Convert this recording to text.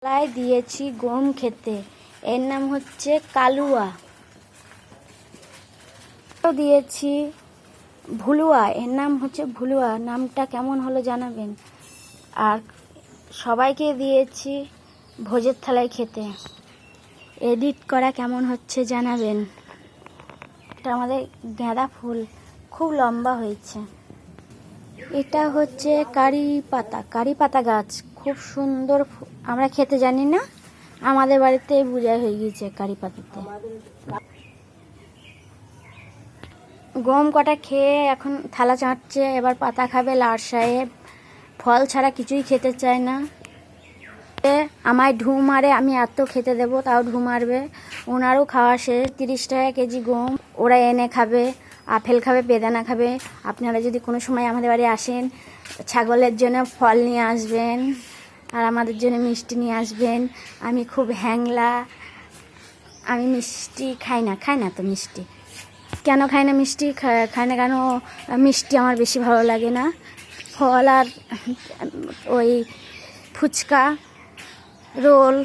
লাই দিয়েছি গম খেতে, এর নাম হচ্ছে কালুয়া। দিয়েছি ভুলুয়া, এর নাম হচ্ছে ভুলুয়া। নামটা কেমন হলো জানাবেন। আর সবাইকে দিয়েছি ভোজের থালায় খেতে। এডিট করা কেমন হচ্ছে জানাবেন। এটা আমাদের গাঁদা ফুল, খুব লম্বা হয়েছে। এটা হচ্ছে কারি পাতা গাছ, খুব সুন্দর। আমরা খেতে জানি না, আমাদের বাড়িতে পূজা হয়ে গিয়েছে কারি পাতাতে। গম কটা খেয়ে এখন থালা চাটছে, এবার পাতা খাবে লাট সাহেব। ফল ছাড়া কিছুই খেতে চায় না। আমায় ঢু মারে, আমি এত খেতে দেবো তাও ঢু মারবে। ওনারও খাওয়া শেষ। 30 টাকা কেজি গম ওরা এনে খাবে, আপেল খাবে, বেদানা খাবে। আপনারা যদি কোনো সময় আমাদের বাড়ি আসেন, ছাগলের জন্য ফল নিয়ে আসবেন আর আমাদের জন্য মিষ্টি নিয়ে আসবেন। আমি খুব হ্যাংলা, আমি মিষ্টি খাই না তো মিষ্টি। কেন খাই না মিষ্টি? খাই না কেন? মিষ্টি আমার বেশি ভালো লাগে না। ফল আর ওই ফুচকা, রোল